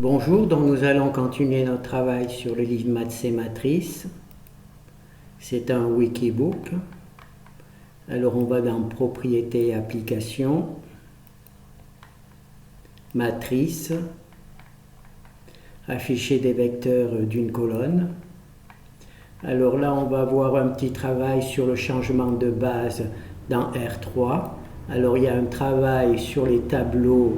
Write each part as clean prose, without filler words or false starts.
Bonjour, donc nous allons continuer notre travail sur le livre Maths et Matrices. C'est un wikibook. Alors on va dans Propriétés et applications, Matrices, afficher des vecteurs d'une colonne. Alors là on va voir un petit travail sur le changement de base dans R3. Alors il y a un travail sur les tableaux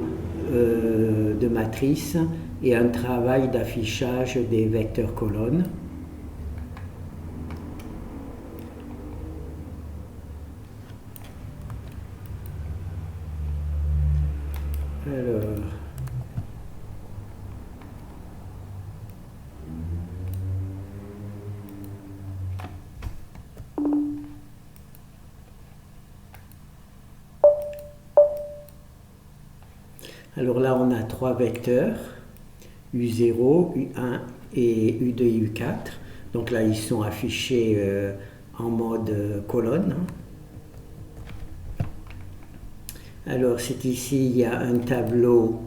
de matrices et un travail d'affichage des vecteurs colonnes. Alors là, on a trois vecteurs, U0, U1 et U2 et U4. Donc là, ils sont affichés en mode colonne. Alors c'est ici, il y a un tableau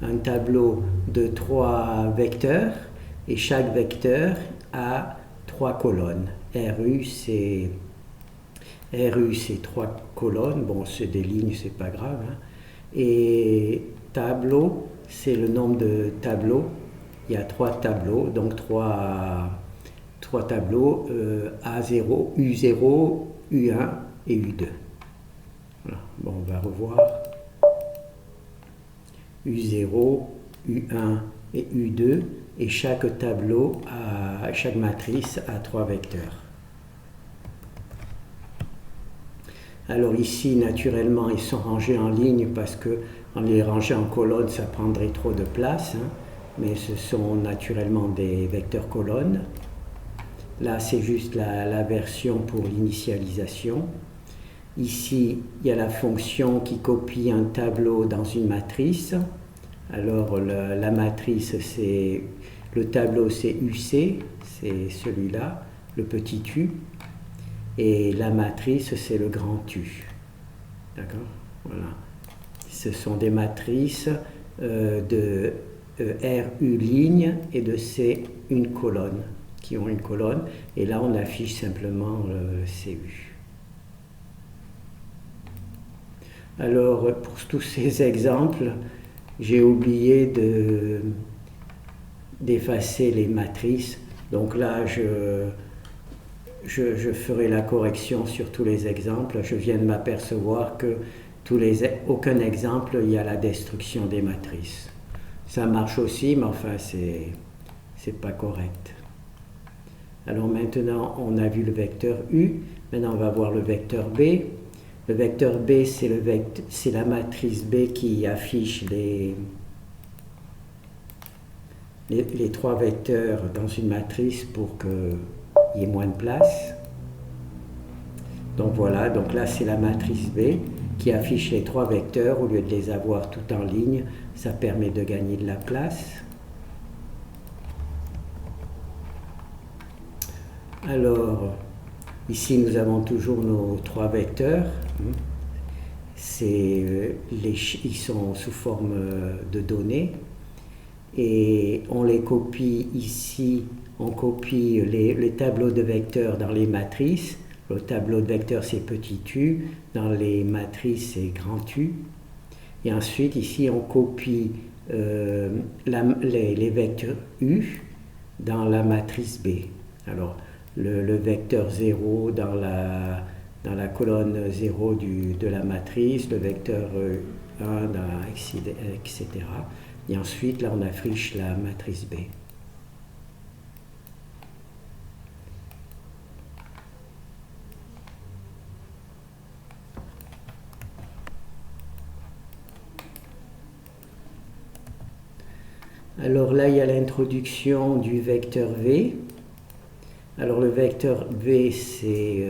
de trois vecteurs et chaque vecteur a trois colonnes. RU, c'est trois colonnes. Bon, c'est des lignes, c'est pas grave, hein. Et tableau, c'est le nombre de tableaux. Il y a trois tableaux, donc trois tableaux A0, U0, U1 et U2. Voilà. Bon, on va revoir. U0, U1 et U2, et chaque tableau, chaque matrice a trois vecteurs. Alors ici, naturellement, ils sont rangés en ligne parce que en les rangeant en colonne, ça prendrait trop de place, hein, mais ce sont naturellement des vecteurs colonnes. Là, c'est juste la version pour l'initialisation. Ici, il y a la fonction qui copie un tableau dans une matrice. Alors, la matrice, c'est le tableau, c'est UC, c'est celui-là, le petit U. Et la matrice, c'est le grand U. D'accord? Voilà. Ce sont des matrices de RU ligne et de C une colonne, qui ont une colonne. Et là, on affiche simplement le CU. Alors, pour tous ces exemples, j'ai oublié d'effacer les matrices. Donc là, je ferai la correction sur tous les exemples. Je viens de m'apercevoir que aucun exemple, il y a la destruction des matrices. Ça marche aussi, mais enfin, c'est pas correct. Alors maintenant, on a vu le vecteur U. Maintenant, on va voir le vecteur B. Le vecteur B, c'est la matrice B qui affiche les trois vecteurs dans une matrice pour qu'il y ait moins de place. Donc voilà, donc là c'est la matrice B qui affiche les trois vecteurs au lieu de les avoir tout en ligne. Ça permet de gagner de la place. Alors, ici nous avons toujours nos trois vecteurs. Ils sont sous forme de données. Et on les copie ici, on copie les tableaux de vecteurs dans les matrices. Le tableau de vecteurs c'est petit u, dans les matrices c'est grand U. Et ensuite ici on copie les vecteurs U dans la matrice B. Alors le vecteur 0 dans la colonne 0 de la matrice, le vecteur 1, etc. Et ensuite, là, on affiche la matrice B. Alors là, il y a l'introduction du vecteur V. Alors le vecteur V, c'est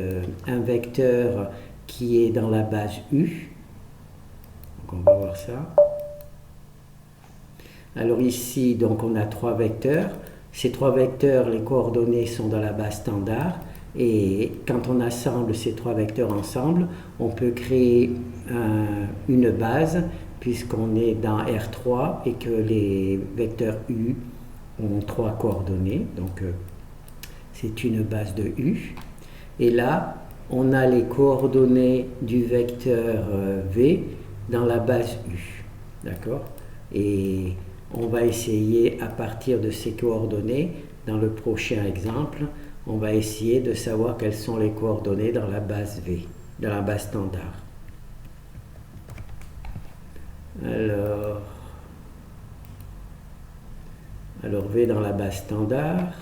un vecteur qui est dans la base U. Donc on va voir ça. Alors ici, donc on a trois vecteurs. Ces trois vecteurs, les coordonnées sont dans la base standard. Et quand on assemble ces trois vecteurs ensemble, on peut créer une base puisqu'on est dans R3 et que les vecteurs U ont 3 coordonnées, donc c'est une base de U. Et là, on a les coordonnées du vecteur V dans la base U. D'accord? Et on va essayer, à partir de ces coordonnées, dans le prochain exemple, on va essayer de savoir quelles sont les coordonnées dans la base V, dans la base standard. Alors V dans la base standard.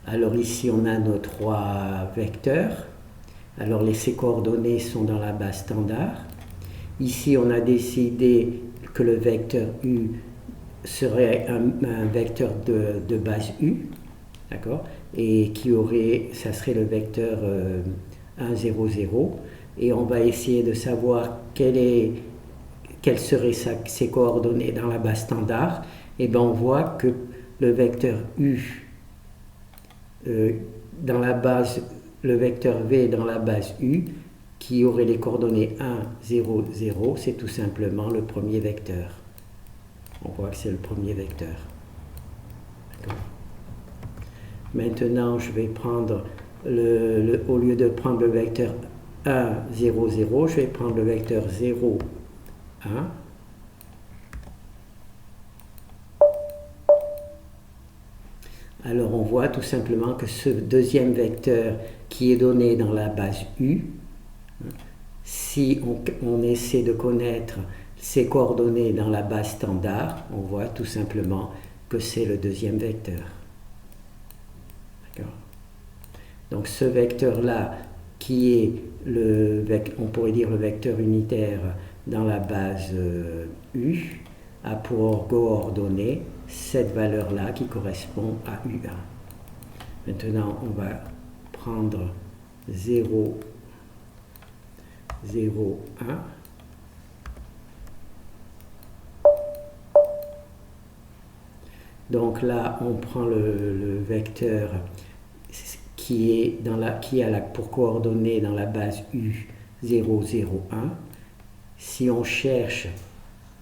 Alors ici on a nos 3 vecteurs. Alors ces coordonnées sont dans la base standard. Ici on a décidé que le vecteur U serait un vecteur de base U, d'accord, et ça serait le vecteur 1, 0, 0, et on va essayer de savoir quelles seraient ses coordonnées dans la base standard. Et bien on voit que le vecteur U dans la base, le vecteur V dans la base U, qui aurait les coordonnées 1, 0, 0, c'est tout simplement le premier vecteur. On voit que c'est le premier vecteur. Maintenant, je vais prendre, au lieu de prendre le vecteur 1, 0, 0, je vais prendre le vecteur 0, 1. Alors on voit tout simplement que ce deuxième vecteur qui est donné dans la base U, si on essaie de connaître ses coordonnées dans la base standard, on voit tout simplement que c'est le deuxième vecteur. D'accord? Donc ce vecteur-là, qui est on pourrait dire le vecteur unitaire dans la base U, a pour coordonnées cette valeur-là qui correspond à U1. Maintenant, on va prendre 0, 0, 1. Donc là, on prend le vecteur qui a pour coordonnées dans la base U 0, 0, 1. Si on cherche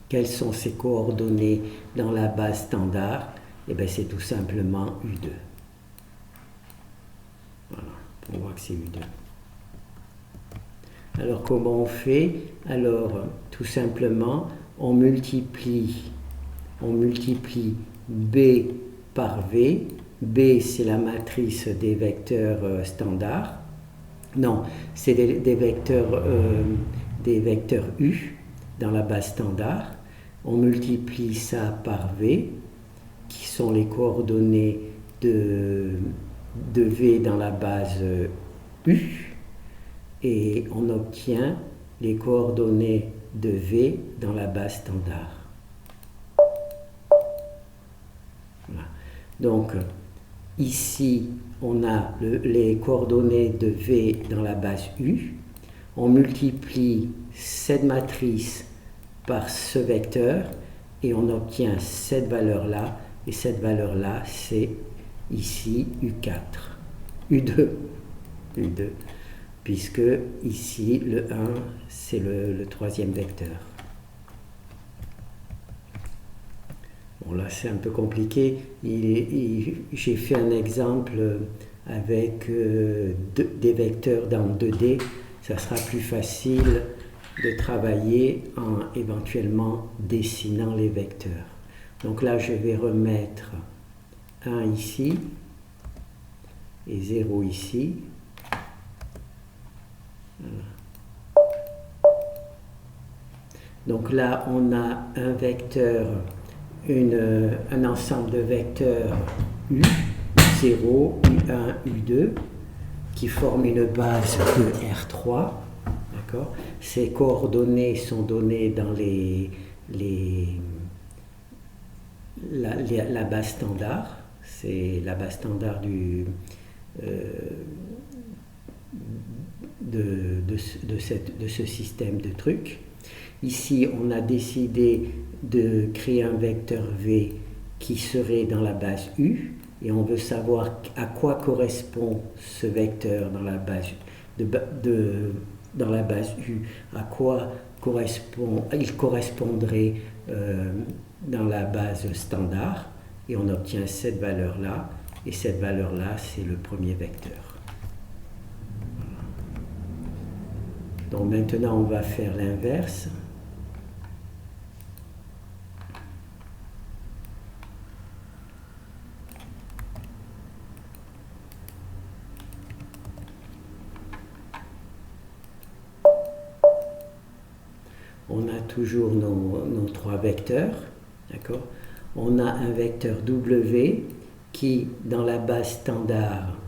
quelles sont ses coordonnées dans la base standard, et bien c'est tout simplement U2. Voilà, on voit que c'est U2. Alors comment on fait? Alors tout simplement, on multiplie B par V. B, c'est la matrice des vecteurs standards. Non, c'est des vecteurs U dans la base standard. On multiplie ça par V, qui sont les coordonnées de V dans la base U, et on obtient les coordonnées de V dans la base standard. Voilà. Donc, ici, on a les coordonnées de V dans la base U. On multiplie cette matrice par ce vecteur et on obtient cette valeur-là. Et cette valeur-là, c'est ici U4. U2. Puisque ici, le 1, c'est le troisième vecteur. Bon, là, c'est un peu compliqué. J'ai fait un exemple avec des vecteurs dans 2D. Ça sera plus facile de travailler en éventuellement dessinant les vecteurs. Donc là, je vais remettre 1 ici et 0 ici. Voilà. Donc là, on a un vecteur, un ensemble de vecteurs U, U0, U1, U2, qui forment une base de R3. D'accord? Ces coordonnées sont données dans la base standard. C'est la base standard de ce système de trucs. Ici, on a décidé de créer un vecteur V qui serait dans la base U, et on veut savoir à quoi correspond ce vecteur dans la base, dans la base U, à quoi il correspondrait dans la base standard, et on obtient cette valeur-là, et cette valeur-là, c'est le premier vecteur. Donc maintenant, on va faire l'inverse. On a toujours nos trois vecteurs, d'accord? On a un vecteur W qui, dans la base standard,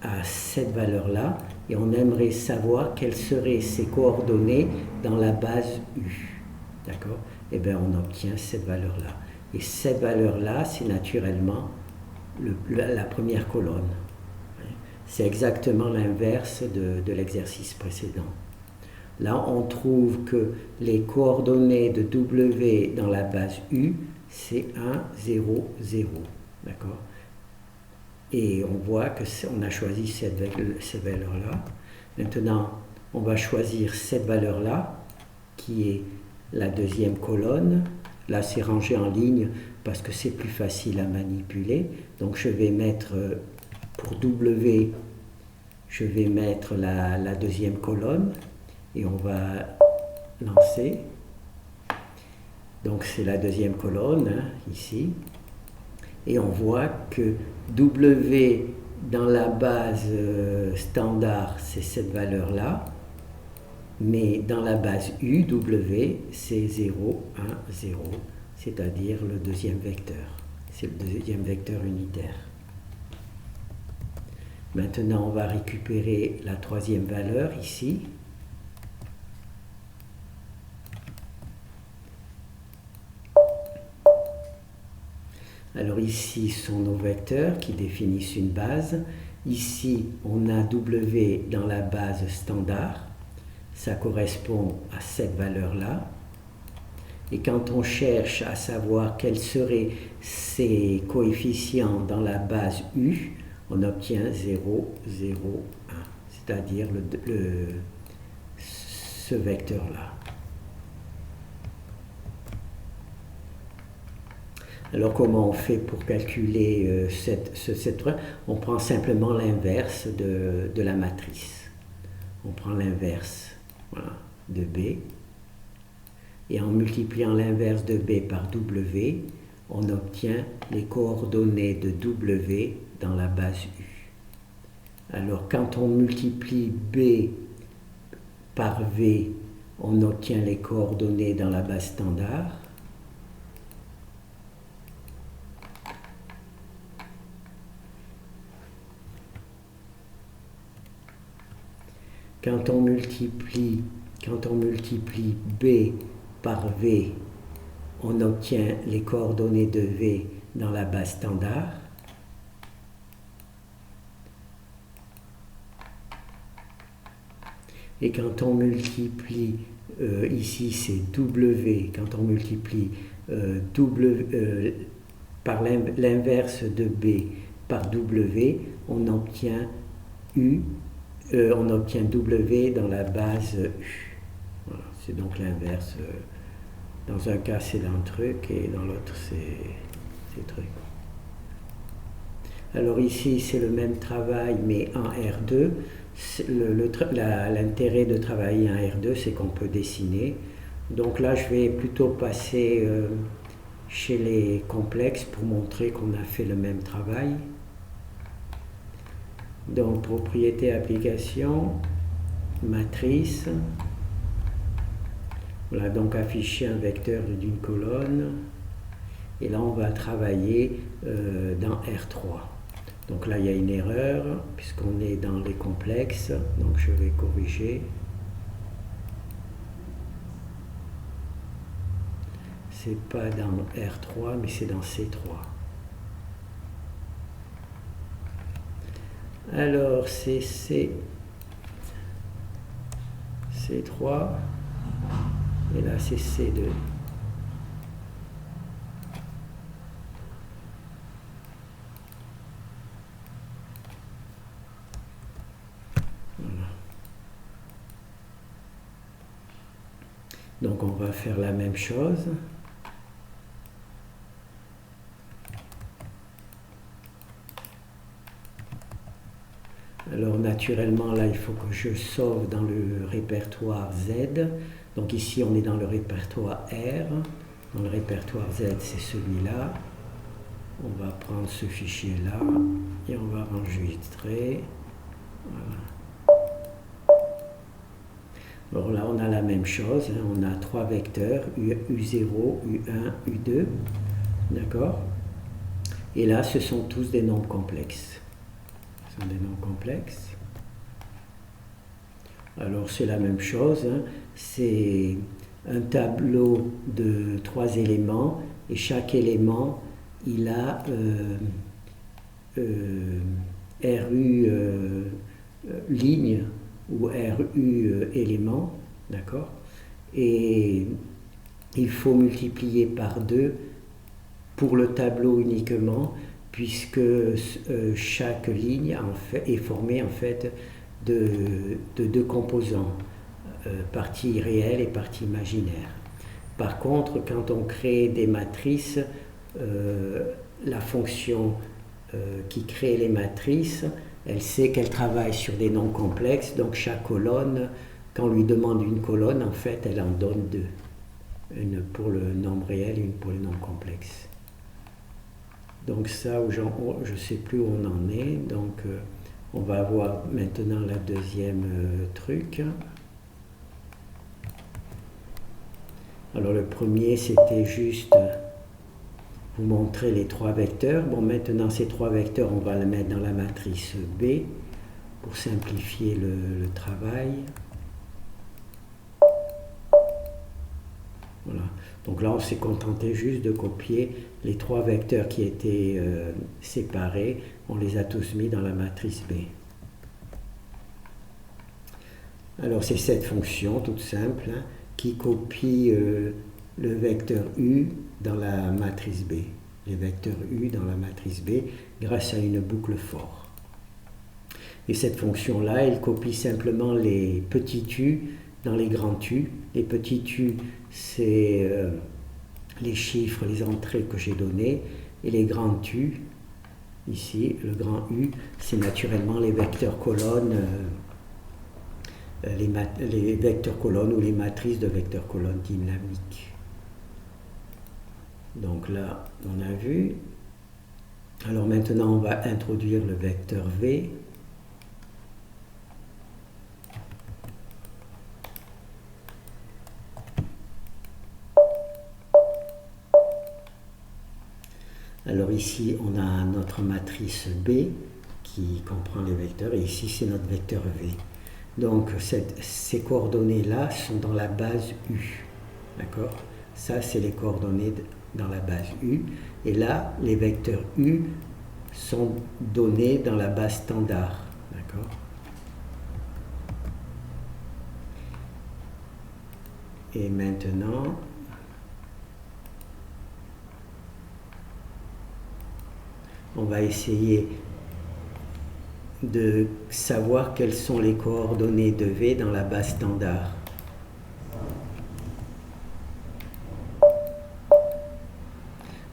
a cette valeur-là, et on aimerait savoir quelles seraient ses coordonnées dans la base U, d'accord? Et bien, on obtient cette valeur-là. Et cette valeur-là, c'est naturellement la première colonne. C'est exactement l'inverse de l'exercice précédent. Là, on trouve que les coordonnées de W dans la base U, c'est 1, 0, 0. D'accord? Et on voit qu'on a choisi cette valeur-là. Maintenant, on va choisir cette valeur-là, qui est la deuxième colonne. Là, c'est rangé en ligne parce que c'est plus facile à manipuler. Donc, je vais mettre, pour W, je vais mettre la deuxième colonne. Et on va lancer. Donc c'est la deuxième colonne, hein, ici. Et on voit que W dans la base standard, c'est cette valeur-là. Mais dans la base U, W, c'est 0, 1, 0. C'est-à-dire le deuxième vecteur. C'est le deuxième vecteur unitaire. Maintenant, on va récupérer la troisième valeur ici. Alors ici sont nos vecteurs qui définissent une base. Ici, on a W dans la base standard. Ça correspond à cette valeur-là. Et quand on cherche à savoir quels seraient ces coefficients dans la base U, on obtient 0, 0, 1. C'est-à-dire ce vecteur-là. Alors comment on fait pour calculer cette preuve? On prend simplement l'inverse de la matrice. On prend l'inverse, voilà, de B. Et en multipliant l'inverse de B par W, on obtient les coordonnées de W dans la base U. Alors quand on multiplie B par V, on obtient les coordonnées dans la base standard. Quand on multiplie B par V, on obtient les coordonnées de V dans la base standard. Et quand on multiplie, ici c'est W, quand on multiplie par l'inverse de B par W, on obtient W dans la base U. Voilà, c'est donc l'inverse. Dans un cas, c'est un truc et dans l'autre, c'est truc. Alors ici, c'est le même travail, mais en R2. L'intérêt de travailler en R2, c'est qu'on peut dessiner. Donc là, je vais plutôt passer chez les complexes pour montrer qu'on a fait le même travail. Donc, propriété application, matrice. Voilà, donc afficher un vecteur d'une colonne. Et là, on va travailler dans R3. Donc là, il y a une erreur, puisqu'on est dans les complexes. Donc, je vais corriger. C'est pas dans R3, mais c'est dans C3. Alors, c'est C3. Et là, c'est C2. Voilà. Donc, on va faire la même chose. Alors naturellement, là, il faut que je sauve dans le répertoire Z. Donc ici, on est dans le répertoire R. Dans le répertoire Z, c'est celui-là. On va prendre ce fichier-là et on va enregistrer. Voilà. Alors là, on a la même chose. On a trois vecteurs, U0, U1, U2. D'accord? Et là, ce sont tous des nombres complexes. Ce sont des nombres complexes. Alors c'est la même chose, hein. C'est un tableau de 3 éléments et chaque élément il a RU ligne ou RU élément, d'accord? Et il faut multiplier par 2 pour le tableau uniquement, puisque chaque ligne en fait, est formée en fait de 2 composants, partie réelle et partie imaginaire. Par contre, quand on crée des matrices, la fonction qui crée les matrices, elle sait qu'elle travaille sur des nombres complexes, donc chaque colonne, quand on lui demande une colonne, en fait, elle en donne 2. Une pour le nombre réel et une pour le nombre complexe. Donc ça, je ne sais plus où on en est, donc on va voir maintenant la deuxième truc. Alors le premier, c'était juste vous montrer les 3 vecteurs. Bon, maintenant ces 3 vecteurs, on va les mettre dans la matrice B pour simplifier le travail. Voilà. Donc là, on s'est contenté juste de copier les 3 vecteurs qui étaient séparés. On les a tous mis dans la matrice B. Alors c'est cette fonction toute simple, hein, qui copie le vecteur U dans la matrice B. Les vecteurs U dans la matrice B grâce à une boucle for. Et cette fonction-là, elle copie simplement les petits U dans les grands U. Les petits U, c'est les chiffres, les entrées que j'ai données. Et les grands U, ici, le grand U, c'est naturellement les vecteurs colonnes, les vecteurs colonnes ou les matrices de vecteurs colonnes dynamiques. Donc là, on a vu. Alors maintenant, on va introduire le vecteur V. Alors ici, on a notre matrice B qui comprend les vecteurs, et ici, c'est notre vecteur V. Donc, ces coordonnées-là sont dans la base U. D'accord? Ça, c'est les coordonnées dans la base U. Et là, les vecteurs U sont donnés dans la base standard. D'accord? Et maintenant, on va essayer de savoir quelles sont les coordonnées de V dans la base standard.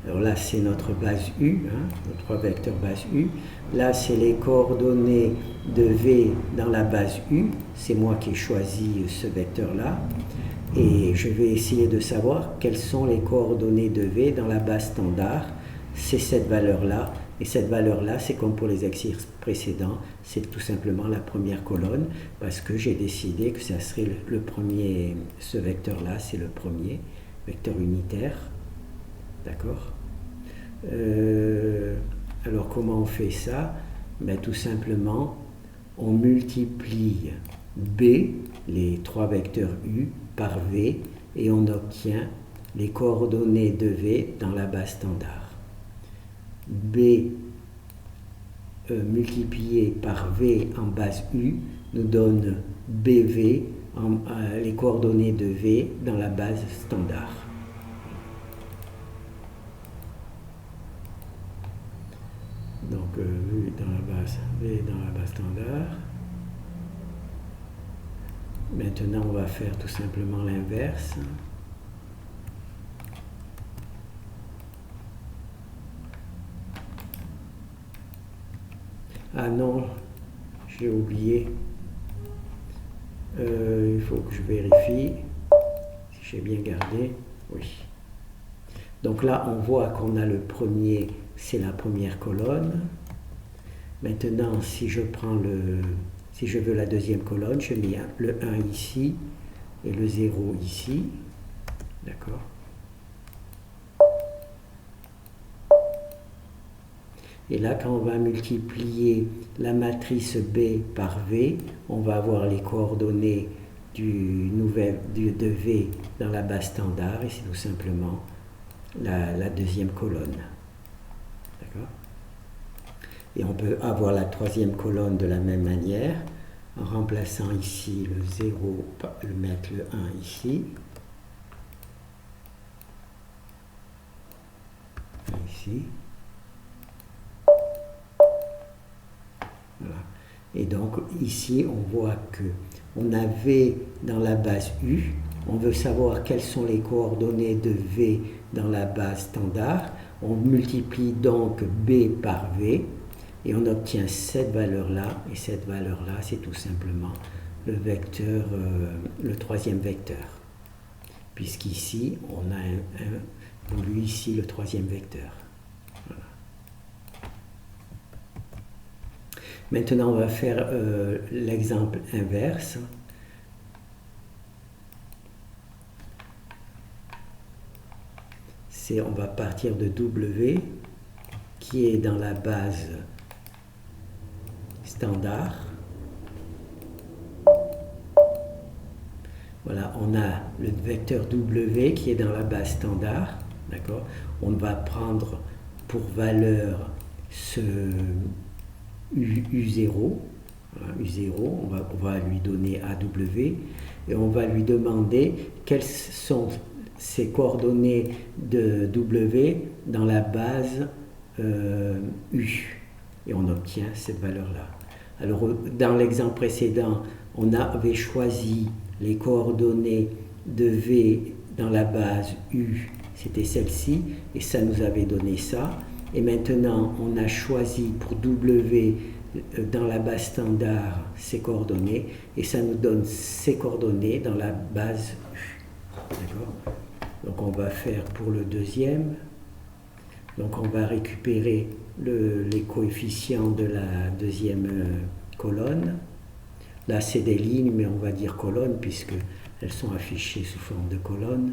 Alors là, c'est notre base U, hein, nos 3 vecteurs base U. Là, c'est les coordonnées de V dans la base U. C'est moi qui ai choisi ce vecteur-là. Et je vais essayer de savoir quelles sont les coordonnées de V dans la base standard. C'est cette valeur-là. Et cette valeur-là, c'est comme pour les exercices précédents, c'est tout simplement la première colonne, parce que j'ai décidé que ça serait le premier, ce vecteur-là, c'est le premier vecteur unitaire. D'accord? Alors comment on fait ça? Ben, tout simplement, on multiplie B, les 3 vecteurs U, par V, et on obtient les coordonnées de V dans la base standard. B multiplié par V en base U nous donne BV les coordonnées de V dans la base standard. Donc V dans la base standard. Maintenant, on va faire tout simplement l'inverse. Ah non, j'ai oublié. Il faut que je vérifie si j'ai bien gardé. Oui. Donc là, on voit qu'on a le premier, c'est la première colonne. Maintenant, si je veux la deuxième colonne, je mets le 1 ici et le 0 ici. D'accord? Et là, quand on va multiplier la matrice B par V, on va avoir les coordonnées de V dans la base standard, et c'est tout simplement la deuxième colonne. D'accord? Et on peut avoir la troisième colonne de la même manière, en remplaçant ici le 0, mettre le 1 ici. Ici. Voilà. Et donc ici on voit que on a V dans la base U, on veut savoir quelles sont les coordonnées de V dans la base standard, on multiplie donc B par V et on obtient cette valeur là, et cette valeur là c'est tout simplement le vecteur, le troisième vecteur, puisqu'ici on a voulu ici le troisième vecteur. Voilà. Maintenant, on va faire l'exemple inverse. On va partir de W, qui est dans la base standard. Voilà, on a le vecteur W qui est dans la base standard. D'accord? On va prendre pour valeur ce U0, voilà, U0, on va lui donner AW et on va lui demander quelles sont ces coordonnées de W dans la base U et on obtient cette valeur-là. Alors dans l'exemple précédent, on avait choisi les coordonnées de V dans la base U, c'était celle-ci, et ça nous avait donné ça. Et maintenant, on a choisi pour W dans la base standard ces coordonnées, et ça nous donne ces coordonnées dans la base U. D'accord? Donc on va faire pour le deuxième. Donc on va récupérer les coefficients de la deuxième colonne. Là, c'est des lignes, mais on va dire colonnes, puisqu'elles sont affichées sous forme de colonnes.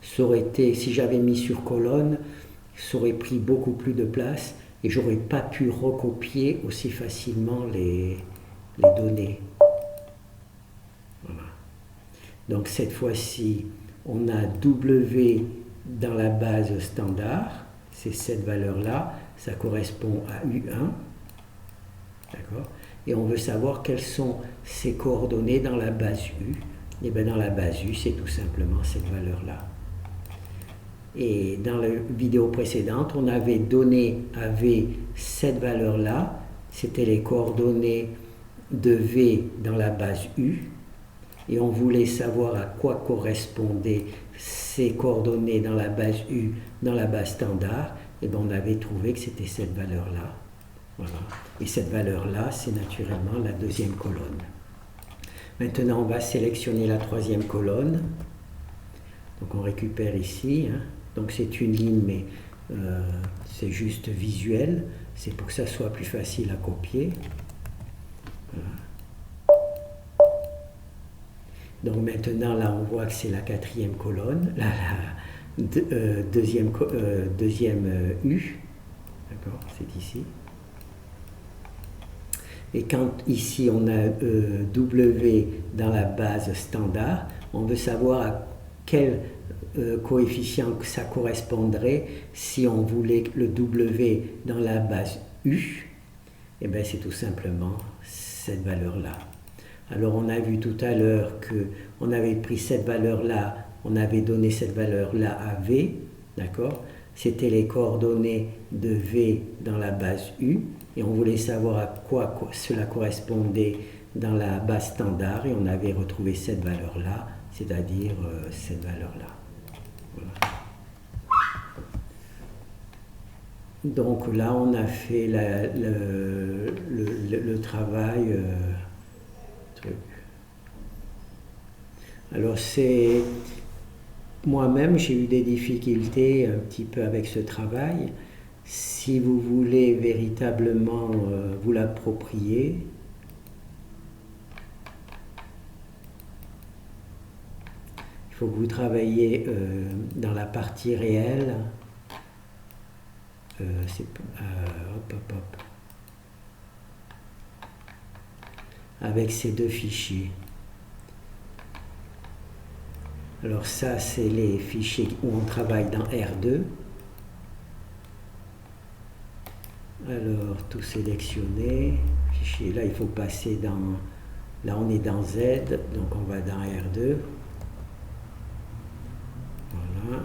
Ça aurait été, si j'avais mis sur colonne, ça aurait pris beaucoup plus de place et j'aurais pas pu recopier aussi facilement les données. Voilà. Donc cette fois-ci, on a W dans la base standard, c'est cette valeur-là, ça correspond à U1. D'accord? Et on veut savoir quelles sont ces coordonnées dans la base U. Et bien dans la base U, c'est tout simplement cette valeur-là. Et dans la vidéo précédente, on avait donné à V cette valeur-là, c'était les coordonnées de V dans la base U, et on voulait savoir à quoi correspondaient ces coordonnées dans la base U, dans la base standard, et bien on avait trouvé que c'était cette valeur-là. Voilà. Et cette valeur-là, c'est naturellement la deuxième colonne. Maintenant, on va sélectionner la troisième colonne. Donc on récupère ici, hein. Donc c'est une ligne, mais c'est juste visuel. C'est pour que ça soit plus facile à copier. Voilà. Donc maintenant, là, on voit que c'est la quatrième colonne, la deuxième U. D'accord, c'est ici. Et quand ici on a W dans la base standard, on veut savoir à quel coefficient que ça correspondrait si on voulait le W dans la base U. Et bien c'est tout simplement cette valeur-là. Alors on a vu tout à l'heure qu'on avait pris cette valeur-là, on avait donné cette valeur-là à V, d'accord? C'était les coordonnées de V dans la base U, et on voulait savoir à quoi cela correspondait dans la base standard, et on avait retrouvé cette valeur-là, c'est-à-dire cette valeur-là. Voilà. Donc là, on a fait le travail. Alors c'est... Moi-même, j'ai eu des difficultés un petit peu avec ce travail. Si vous voulez véritablement vous l'approprier, il faut que vous travailliez dans la partie réelle. Avec ces deux fichiers. Alors ça, c'est les fichiers où on travaille dans R2. Alors, tout sélectionner. Fichier, là, il faut passer dans... Là, on est dans Z, donc on va dans R2. Voilà.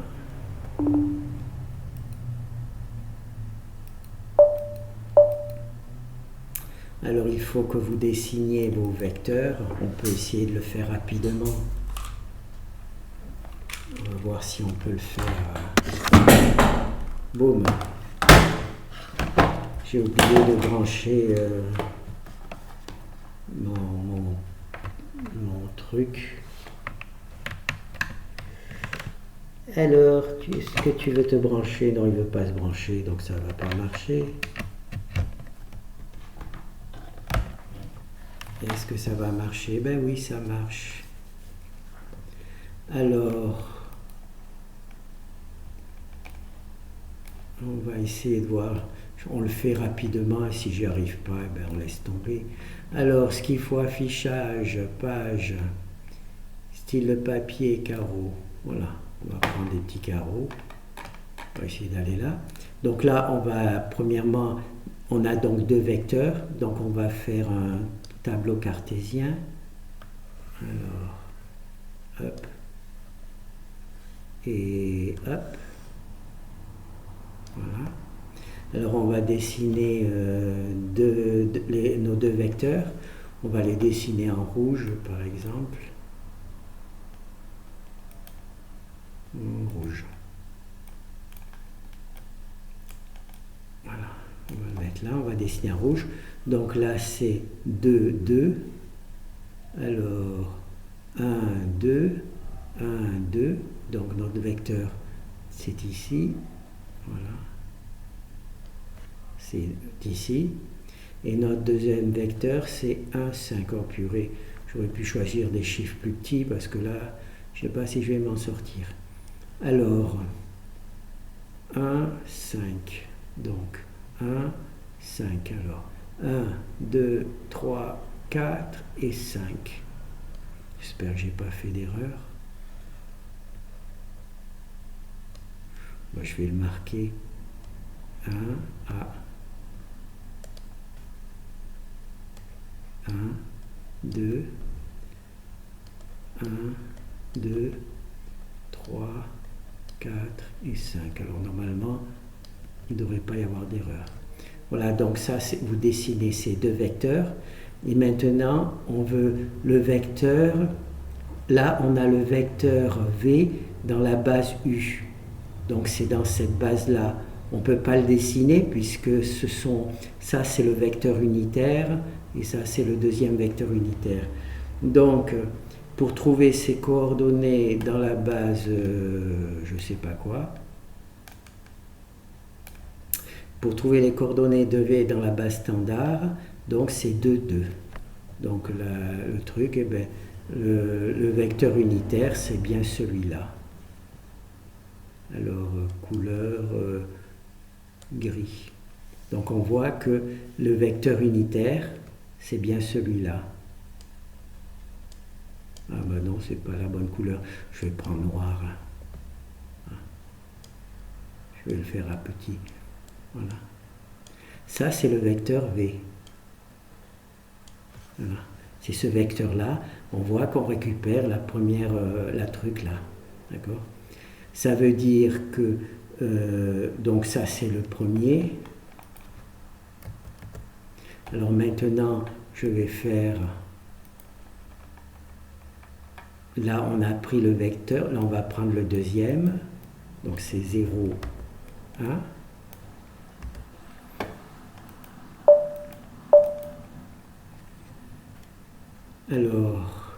Alors, il faut que vous dessiniez vos vecteurs. On peut essayer de le faire rapidement. On va voir si on peut le faire. Boum. J'ai oublié de brancher mon truc. Alors, est-ce que tu veux te brancher? Non, il ne veut pas se brancher, donc ça ne va pas marcher. Est-ce que ça va marcher? Ben oui, ça marche. Alors, on va essayer de voir. On le fait rapidement et si j'y arrive pas, ben on laisse tomber. Alors, ce qu'il faut, affichage, page, style papier, carreau. Voilà, on va prendre des petits carreaux. On va essayer d'aller là. Donc là, on va, premièrement, on a donc deux vecteurs. Donc on va faire un tableau cartésien. Alors, hop. Et hop. Voilà. Alors on va dessiner nos deux vecteurs. On va les dessiner en rouge par exemple. Rouge. Voilà, on va le mettre là, on va dessiner en rouge. Donc là c'est 2, 2. Alors 1, 2, 1, 2. Donc notre vecteur c'est ici. Voilà. C'est ici. Et notre deuxième vecteur, c'est 1, 5. Oh purée, j'aurais pu choisir des chiffres plus petits parce que là, je ne sais pas si je vais m'en sortir. Alors, 1, 5. Donc, 1, 5. Alors, 1, 2, 3, 4 et 5. J'espère que je n'ai pas fait d'erreur. Moi, je vais le marquer. 1, A. 1, 2, 1, 2, 3, 4 et 5. Alors normalement, il ne devrait pas y avoir d'erreur. Voilà, donc ça, vous dessinez ces deux vecteurs. Et maintenant, on veut le vecteur. Là, on a le vecteur V dans la base U. Donc c'est dans cette base-là. On ne peut pas le dessiner puisque ça c'est le vecteur unitaire et ça c'est le deuxième vecteur unitaire. Donc pour trouver ces coordonnées dans la base, je ne sais pas quoi, pour trouver les coordonnées de V dans la base standard, donc c'est 2, 2. Donc le truc, eh bien, le vecteur unitaire c'est bien celui-là. Alors couleur... gris. Donc on voit que le vecteur unitaire, c'est bien celui-là. Ah ben non, c'est pas la bonne couleur. Je vais prendre noir. Je vais le faire à petit. Voilà. Ça, c'est le vecteur V. Voilà. c'est ce vecteur-là, on voit qu'on récupère la première, la truc là. D'accord? Ça veut dire que, donc ça c'est le premier. Alors maintenant, je vais faire, là on a pris le vecteur, là on va prendre le deuxième, donc c'est 0, 1. Alors,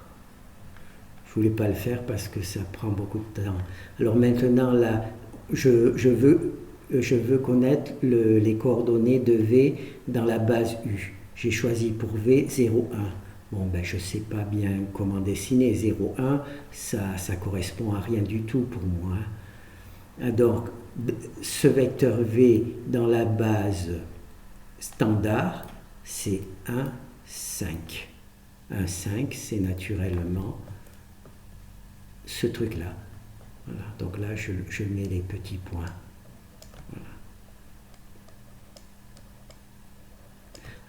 je voulais pas le faire parce que ça prend beaucoup de temps. Alors maintenant, là, je veux connaître les coordonnées de V dans la base U. J'ai choisi pour V 0, 1. Bon, ben, je ne sais pas bien comment dessiner. 0, 1, ça correspond à rien du tout pour moi. Donc, ce vecteur V dans la base standard, c'est 1, 5. 1, 5, c'est naturellement ce truc-là. Voilà. Donc là, je mets les petits points. Voilà.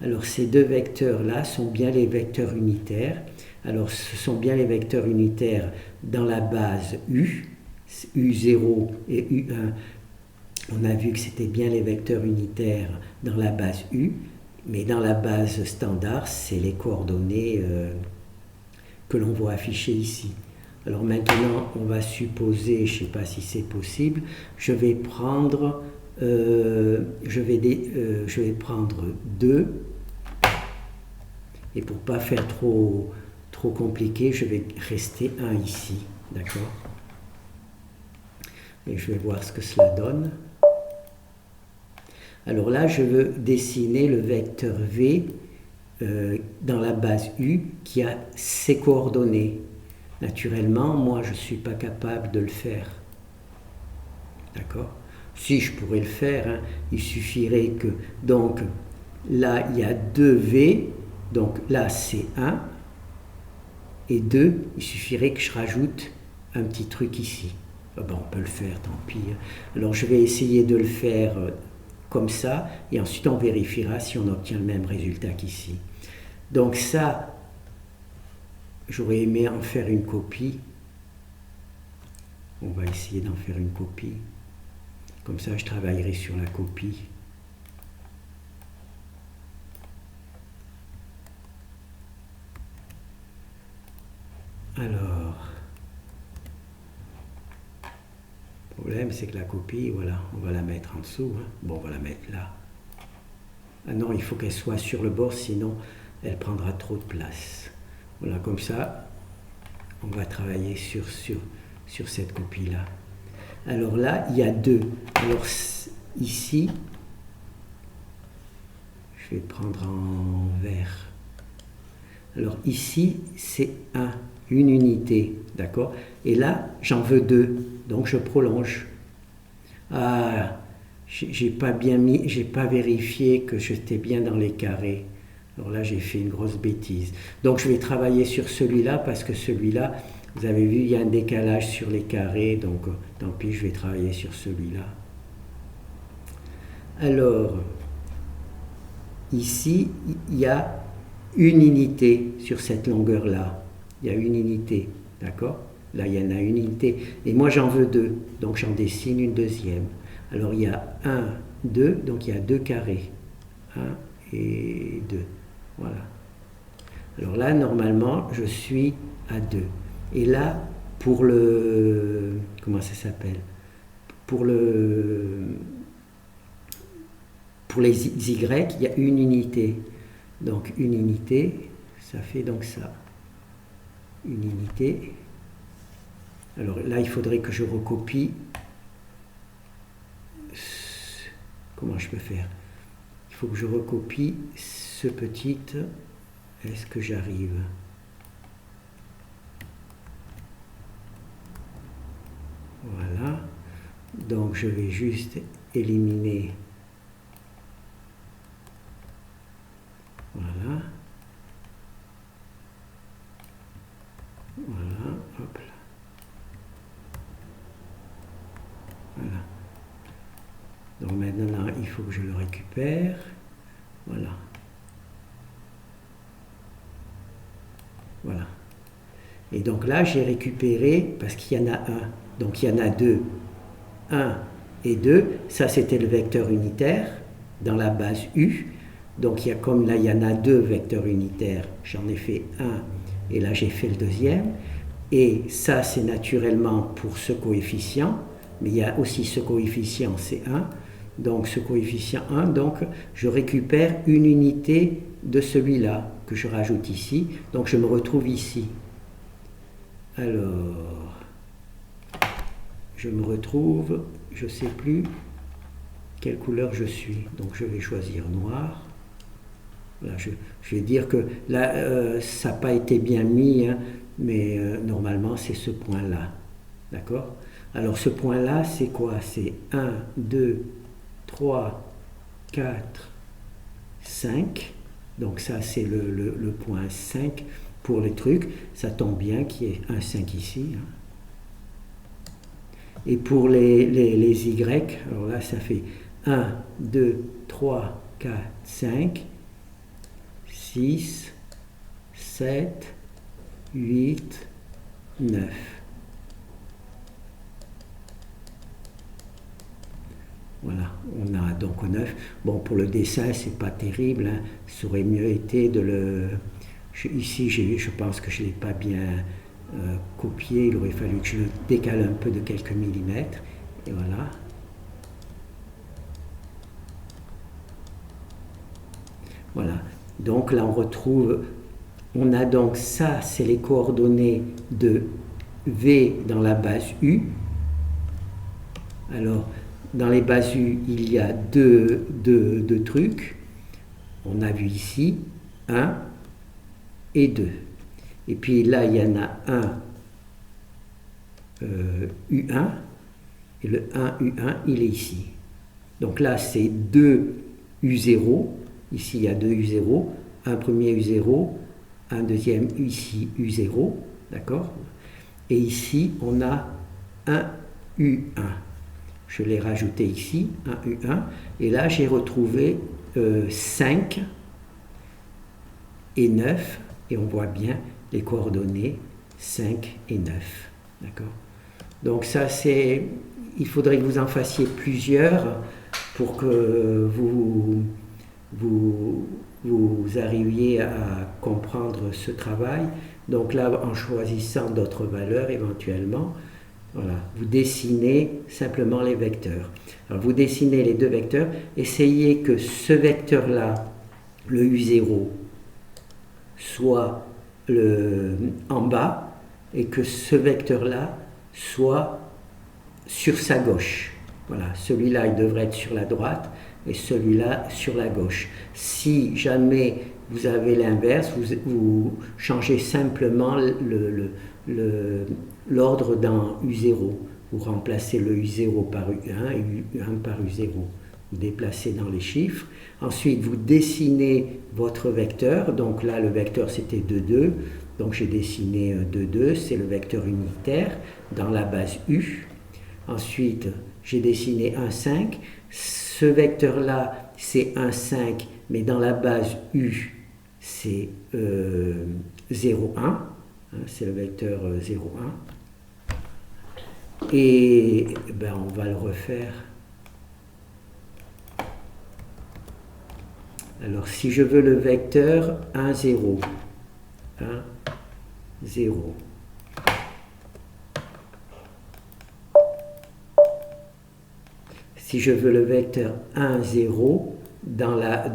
Alors ces deux vecteurs-là sont bien les vecteurs unitaires. Alors ce sont bien les vecteurs unitaires dans la base U, U0 et U1. On a vu que c'était bien les vecteurs unitaires dans la base U, mais dans la base standard, c'est les coordonnées que l'on voit affichées ici. Alors maintenant, on va supposer, je ne sais pas si c'est possible, je vais prendre 2, et pour ne pas faire trop compliqué, je vais rester 1 ici, d'accord? Et je vais voir ce que cela donne. Alors là, je veux dessiner le vecteur V dans la base U qui a ses coordonnées. Naturellement, moi, je ne suis pas capable de le faire. D'accord? Si je pourrais le faire, hein, il suffirait que... Donc, là, il y a 2 V. Donc là, c'est 1. Et 2, il suffirait que je rajoute un petit truc ici. Ah ben, on peut le faire, tant pis. Alors, je vais essayer de le faire comme ça. Et ensuite, on vérifiera si on obtient le même résultat qu'ici. Donc ça... J'aurais aimé en faire une copie. On va essayer d'en faire une copie. Comme ça, je travaillerai sur la copie. Alors, le problème, c'est que la copie, voilà, on va la mettre en dessous. Hein. Bon, on va la mettre là. Ah non, il faut qu'elle soit sur le bord, sinon elle prendra trop de place. Voilà, comme ça, on va travailler sur cette copie-là. Alors là, il y a 2. Alors ici, je vais prendre en vert. Alors ici, c'est 1, une unité, d'accord? Et là, j'en veux 2, donc je prolonge. Ah, j'ai pas vérifié que j'étais bien dans les carrés. Alors là, j'ai fait une grosse bêtise. Donc je vais travailler sur celui-là parce que celui-là, vous avez vu, il y a un décalage sur les carrés, donc tant pis, je vais travailler sur celui-là. Alors, ici, il y a une unité sur cette longueur-là. Il y a une unité, d'accord? Là, il y en a une unité. Et moi, j'en veux 2, donc j'en dessine une deuxième. Alors, il y a 1, 2, donc il y a 2 carrés. 1 et 2. Voilà. Alors là, normalement, je suis à 2. Et là, pour le... Comment ça s'appelle? Pour les Y, il y a une unité. Donc, une unité, ça fait donc ça. Une unité. Alors là, il faudrait que je recopie. Comment je peux faire? Il faut que je recopie ce petit. Est-ce que j'arrive? Voilà. Donc je vais juste éliminer. Voilà. Voilà. Hop là. Voilà. Donc maintenant, il faut que je le récupère. Voilà. Voilà. Et donc là, j'ai récupéré, parce qu'il y en a un, donc il y en a deux, 1 et 2, ça c'était le vecteur unitaire dans la base U. Donc comme là il y en a deux vecteurs unitaires, j'en ai fait un et là j'ai fait le deuxième. Et ça c'est naturellement pour ce coefficient, mais il y a aussi ce coefficient, c'est 1. Donc ce coefficient 1, donc je récupère une unité de celui-là que je rajoute ici. Donc je me retrouve ici. Alors, je me retrouve, je ne sais plus quelle couleur je suis. Donc je vais choisir noir. Là, je vais dire que là, ça n'a pas été bien mis, hein, mais normalement c'est ce point-là. D'accord? Alors ce point-là, c'est quoi? C'est 1, 2, 3, 4, 5. Donc ça, c'est le point 5 pour les trucs. Ça tombe bien qu'il y ait un 5 ici. Hein. Et pour les Y, alors là, ça fait 1, 2, 3, 4, 5, 6, 7, 8, 9. Voilà, on a donc 9. Bon, pour le dessin, c'est pas terrible. Hein. Ça aurait mieux été de le... Ici, je pense que je ne l'ai pas bien copié. Il aurait fallu que je le décale un peu de quelques millimètres. Et voilà. Voilà. Donc là, on a donc ça, c'est les coordonnées de V dans la base U. Alors, dans les bases U, il y a deux trucs. On a vu ici 1 et 2. Et puis là, il y en a un U1. Et le 1 U1, il est ici. Donc là, c'est 2 U0. Ici, il y a 2 U0. Un premier U0, un deuxième ici U0. D'accord? Et ici, on a un U1. Je l'ai rajouté ici, un U1, et là j'ai retrouvé 5 et 9, et on voit bien les coordonnées 5 et 9. D'accord? Donc ça c'est, il faudrait que vous en fassiez plusieurs pour que vous arriviez à comprendre ce travail. Donc là, en choisissant d'autres valeurs éventuellement, voilà, vous dessinez simplement les vecteurs. Alors vous dessinez les deux vecteurs, essayez que ce vecteur-là, le U0, soit en bas et que ce vecteur-là soit sur sa gauche. Voilà, celui-là il devrait être sur la droite et celui-là sur la gauche. Si jamais vous avez l'inverse, vous changez simplement l'ordre dans U0. Vous remplacez le U0 par U1 et U1 par U0. Vous déplacez dans les chiffres. Ensuite, vous dessinez votre vecteur. Donc là, le vecteur, c'était 2, 2. Donc j'ai dessiné 2, 2. C'est le vecteur unitaire dans la base U. Ensuite, j'ai dessiné 1, 5. Ce vecteur-là, c'est 1, 5. Mais dans la base U, c'est 0, 1. C'est le vecteur 0, 1. Et ben, on va le refaire. Alors, si je veux le vecteur 1, 0, 1, 0. Si je veux le vecteur 1, 0 dans la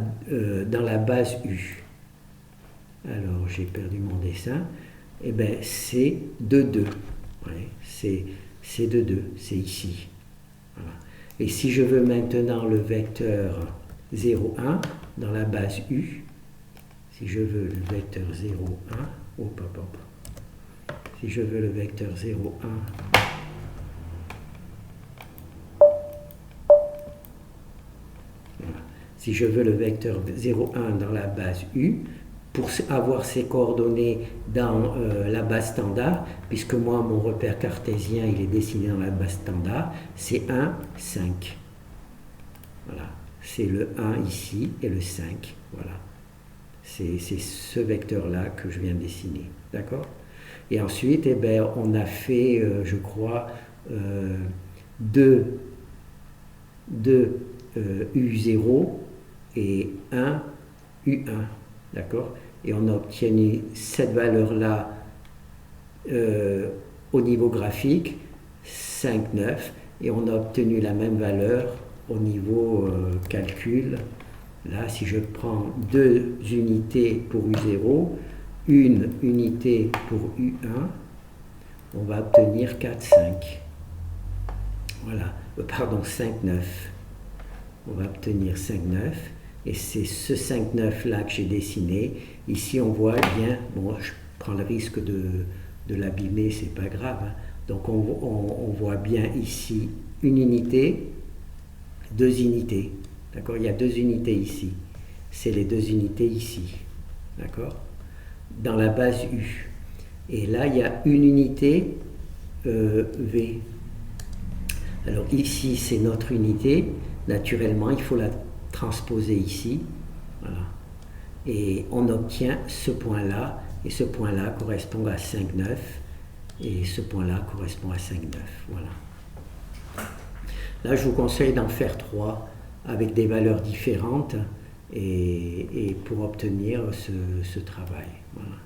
base U. Alors, j'ai perdu mon dessin. Eh bien, c'est 2, 2. Ouais, c'est 2, 2, c'est ici. Voilà. Et si je veux maintenant le vecteur 0, 1 dans la base U, si je veux le vecteur 0, 1, si je veux le vecteur 0, 1, voilà. Si je veux le vecteur 0, 1 dans la base U, pour avoir ces coordonnées dans la base standard, puisque moi, mon repère cartésien, il est dessiné dans la base standard, c'est 1, 5. Voilà, c'est le 1 ici et le 5. Voilà, C'est ce vecteur-là que je viens de dessiner. D'accord? Et ensuite, eh ben, on a fait, je crois, 2 U0 et 1 U1. D'accord? Et on a obtenu cette valeur-là au niveau graphique, 5, 9, et on a obtenu la même valeur au niveau calcul. Là, si je prends 2 unités pour U0, une unité pour U1, on va obtenir 4, 5. Voilà, pardon, 5, 9. On va obtenir 5, 9. Et c'est ce 5, 9 là que j'ai dessiné. Ici, on voit bien, bon, je prends le risque de l'abîmer, c'est pas grave. Hein. Donc, on voit bien ici une unité, 2 unités. D'accord? Il y a 2 unités ici. C'est les 2 unités ici. D'accord? Dans la base U. Et là, il y a une unité V. Alors ici, c'est notre unité. Naturellement, il faut la transposer ici. Voilà. Et on obtient ce point-là. Et ce point-là correspond à 5, 9. Et ce point-là correspond à 5, 9. Voilà. Là, je vous conseille d'en faire 3 avec des valeurs différentes et pour obtenir ce travail. Voilà.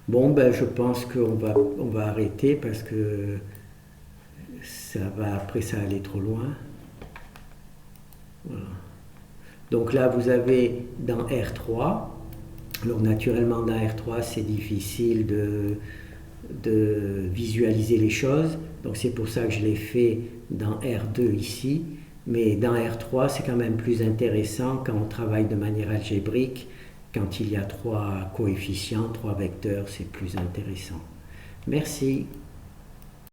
Bon, ben, je pense qu'on va arrêter parce que après ça aller trop loin. Voilà. Donc là, vous avez dans R3, alors naturellement dans R3, c'est difficile de visualiser les choses, donc c'est pour ça que je l'ai fait dans R2 ici, mais dans R3, c'est quand même plus intéressant quand on travaille de manière algébrique. Quand il y a 3 coefficients, 3 vecteurs, c'est plus intéressant. Merci.